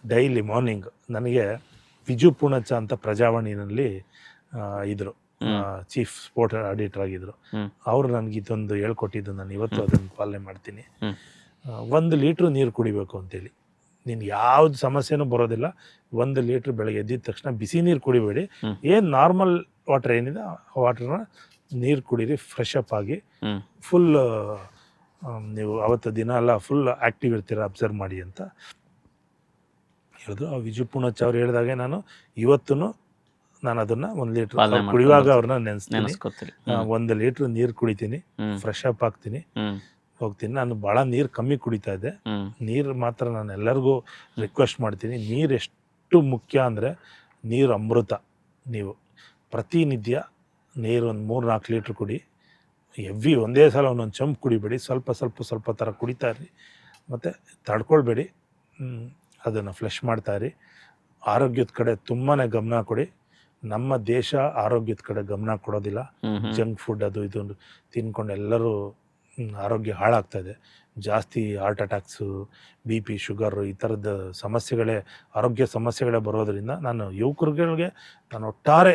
Daily morning ನನಗೆ ವಿಜು ಪೂಣಚ್ಚ ಅಂತ ಪ್ರಜಾವಾಣಿನಲ್ಲಿ ಇದ್ದರು, ಚೀಫ್ ಸ್ಪೋರ್ಟ್ ಆಡಿಟರ್ ಆಗಿದ್ದರು. ಅವರು ನನಗೆ ಇದೊಂದು ಹೇಳ್ಕೊಟ್ಟಿದ್ದು, ನಾನು ಇವತ್ತು ಅದನ್ನು ಪಾಲನೆ ಮಾಡ್ತೀನಿ. 1 ಲೀಟ್ರ್ ನೀರು ಕುಡಿಬೇಕು ಅಂತೇಳಿ. ನೀನು ಯಾವ್ದು ಸಮಸ್ಯೆನೂ ಬರೋದಿಲ್ಲ. 1 ಲೀಟ್ರ್ ಬೆಳಗ್ಗೆ ಎದ್ದಿದ ತಕ್ಷಣ ಬಿಸಿ ನೀರು ಕುಡಿಬೇಡಿ, ಏನು ನಾರ್ಮಲ್ ವಾಟರ್ ಏನಿದೆ ಆ ವಾಟರ್ನ ನೀರು ಕುಡೀರಿ, ಫ್ರೆಶ್ ಅಪ್ ಆಗಿ ಫುಲ್ ನೀವು ಅವತ್ತು ದಿನ ಎಲ್ಲ ಫುಲ್ ಆ್ಯಕ್ಟಿವ್ ಇರ್ತೀರ, ಅಬ್ಸರ್ವ್ ಮಾಡಿ ಅಂತ ಹೇಳಿದ್ರು. ಆ ವಿಜು ಪೂಣಚ್ಚ ಅವ್ರು ಹೇಳಿದಾಗೆ ನಾನು ಇವತ್ತೂ ನಾನು ಅದನ್ನು 1 ಲೀಟ್ರ್ ಕುಡಿಯುವಾಗ ಅವ್ರನ್ನ ನೆನೆಸ್ತೀನಿ. 1 ಲೀಟ್ರ್ ನೀರು ಕುಡಿತೀನಿ, ಫ್ರೆಶ್ ಅಪ್ ಆಗ್ತೀನಿ, ಹೋಗ್ತೀನಿ. ನಾನು ಭಾಳ ನೀರು ಕಮ್ಮಿ ಕುಡಿತಾ ಇದ್ದೆ. ನೀರು ಮಾತ್ರ ನಾನು ಎಲ್ಲರಿಗೂ ರಿಕ್ವೆಸ್ಟ್ ಮಾಡ್ತೀನಿ, ನೀರು ಎಷ್ಟು ಮುಖ್ಯ ಅಂದರೆ ನೀರು ಅಮೃತ. ನೀವು ಪ್ರತಿನಿತ್ಯ ನೀರು ಒಂದು 3-4 ಲೀಟ್ರ್ ಕುಡಿ. ಒಂದೇ ಸಲ ಒಂದೊಂದು ಚಂಪ್ ಕುಡಿಬೇಡಿ, ಸ್ವಲ್ಪ ಥರ ಕುಡಿತಾ ಇರಿ. ಮತ್ತು ತಡ್ಕೊಳ್ಬೇಡಿ, ಅದನ್ನು ಫ್ಲೆಶ್ ಮಾಡ್ತಾಯಿರಿ. ಆರೋಗ್ಯದ ಕಡೆ ತುಂಬಾ ಗಮನ ಕೊಡಿ. ನಮ್ಮ ದೇಶ ಆರೋಗ್ಯದ ಕಡೆ ಗಮನ ಕೊಡೋದಿಲ್ಲ. ಜಂಕ್ ಫುಡ್ ಅದು ಇದು ತಿನ್ಕೊಂಡು ಎಲ್ಲರೂ ಆರೋಗ್ಯ ಹಾಳಾಗ್ತಾಯಿದೆ. ಜಾಸ್ತಿ ಹಾರ್ಟ್ ಅಟ್ಯಾಕ್ಸು, BP, ಶುಗರು ಈ ಥರದ ಆರೋಗ್ಯ ಸಮಸ್ಯೆಗಳೇ ಬರೋದರಿಂದ ನಾನು ಯುವಕರುಗಳಿಗೆ ನಾನು ಒಟ್ಟಾರೆ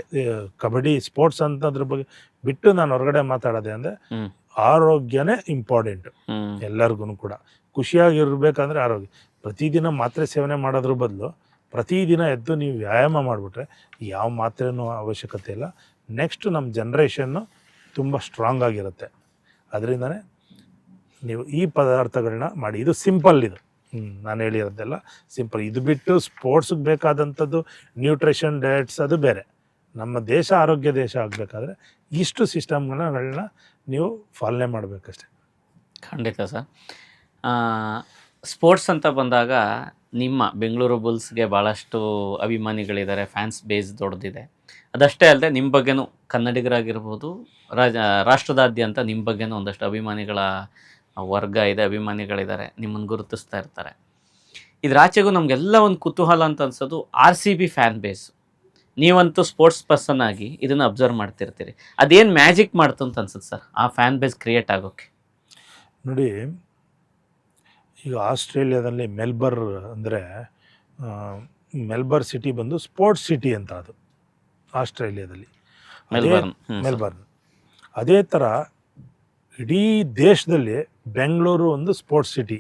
ಕಬಡ್ಡಿ ಸ್ಪೋರ್ಟ್ಸ್ ಅಂತದ್ರ ಬಗ್ಗೆ ಬಿಟ್ಟು ನಾನು ಹೊರಗಡೆ ಮಾತಾಡೋದೆ ಅಂದರೆ ಆರೋಗ್ಯನೇ ಇಂಪಾರ್ಟೆಂಟ್ ಎಲ್ಲರಿಗೂ ಕೂಡ. ಖುಷಿಯಾಗಿರ್ಬೇಕಂದ್ರೆ ಆರೋಗ್ಯ. ಪ್ರತಿದಿನ ಮಾತ್ರೆ ಸೇವನೆ ಮಾಡೋದ್ರ ಬದಲು ಪ್ರತಿದಿನ ಎದ್ದು ನೀವು ವ್ಯಾಯಾಮ ಮಾಡಿಬಿಟ್ರೆ ಯಾವ ಮಾತ್ರೆನೂ ಅವಶ್ಯಕತೆ ಇಲ್ಲ. ನೆಕ್ಸ್ಟ್ ನಮ್ಮ ಜನ್ರೇಷನ್ನು ತುಂಬ ಸ್ಟ್ರಾಂಗ್ ಆಗಿರುತ್ತೆ. ಅದರಿಂದನೇ ನೀವು ಈ ಪದಾರ್ಥಗಳನ್ನ ಮಾಡಿ. ಇದು ಸಿಂಪಲ್, ಇದು ನಾನು ಹೇಳಿರೋದೆಲ್ಲ ಸಿಂಪಲ್. ಇದು ಬಿಟ್ಟು ಸ್ಪೋರ್ಟ್ಸಿಗೆ ಬೇಕಾದಂಥದ್ದು ನ್ಯೂಟ್ರಿಷನ್ ಡಯಟ್ಸ್ ಅದು ಬೇರೆ. ನಮ್ಮ ದೇಶ ಆರೋಗ್ಯ ದೇಶ ಆಗಬೇಕಾದ್ರೆ ಇಷ್ಟು ಸಿಸ್ಟಮ್ಗಳನ್ನ ನೀವು ಪಾಲನೆ ಮಾಡಬೇಕಷ್ಟೆ. ಖಂಡಿತ ಸರ್. ಸ್ಪೋರ್ಟ್ಸ್ ಅಂತ ಬಂದಾಗ ನಿಮ್ಮ ಬೆಂಗಳೂರು ಬುಲ್ಸ್ಗೆ ಭಾಳಷ್ಟು ಅಭಿಮಾನಿಗಳಿದ್ದಾರೆ, ಫ್ಯಾನ್ಸ್ ಬೇಸ್ ದೊಡ್ಡದಿದೆ. ಅದಷ್ಟೇ ಅಲ್ಲದೆ ನಿಮ್ಮ ಬಗ್ಗೆನೂ ಕನ್ನಡಿಗರಾಗಿರ್ಬೋದು, ರಾಷ್ಟ್ರದಾದ್ಯಂತ ನಿಮ್ಮ ಬಗ್ಗೆನೂ ಒಂದಷ್ಟು ಅಭಿಮಾನಿಗಳ ವರ್ಗ ಇದೆ, ಅಭಿಮಾನಿಗಳಿದ್ದಾರೆ, ನಿಮ್ಮನ್ನು ಗುರುತಿಸ್ತಾ ಇರ್ತಾರೆ. ಇದರಾಚೆಗೂ ನಮಗೆಲ್ಲ ಒಂದು ಕುತೂಹಲ ಅಂತ ಅನ್ಸೋದು RCB ಫ್ಯಾನ್ ಬೇಸ್. ನೀವಂತೂ ಸ್ಪೋರ್ಟ್ಸ್ ಪರ್ಸನ್ ಆಗಿ ಇದನ್ನು ಅಬ್ಸರ್ವ್ ಮಾಡ್ತಿರ್ತೀರಿ. ಅದೇನು ಮ್ಯಾಜಿಕ್ ಮಾಡ್ತು ಅಂತ ಅನ್ಸುತ್ತೆ ಸರ್ ಆ ಫ್ಯಾನ್ ಬೇಸ್ ಕ್ರಿಯೇಟ್ ಆಗೋಕ್ಕೆ? ನೋಡಿ, ಈಗ ಆಸ್ಟ್ರೇಲಿಯಾದಲ್ಲಿ ಮೆಲ್ಬರ್ನ್ ಸಿಟಿ ಬಂದು ಸ್ಪೋರ್ಟ್ಸ್ ಸಿಟಿ ಅಂತ, ಅದು ಆಸ್ಟ್ರೇಲಿಯಾದಲ್ಲಿ ಮೆಲ್ಬರ್ನ್. ಅದೇ ಥರ ಇಡೀ ದೇಶದಲ್ಲಿ ಬೆಂಗಳೂರು ಒಂದು ಸ್ಪೋರ್ಟ್ಸ್ ಸಿಟಿ.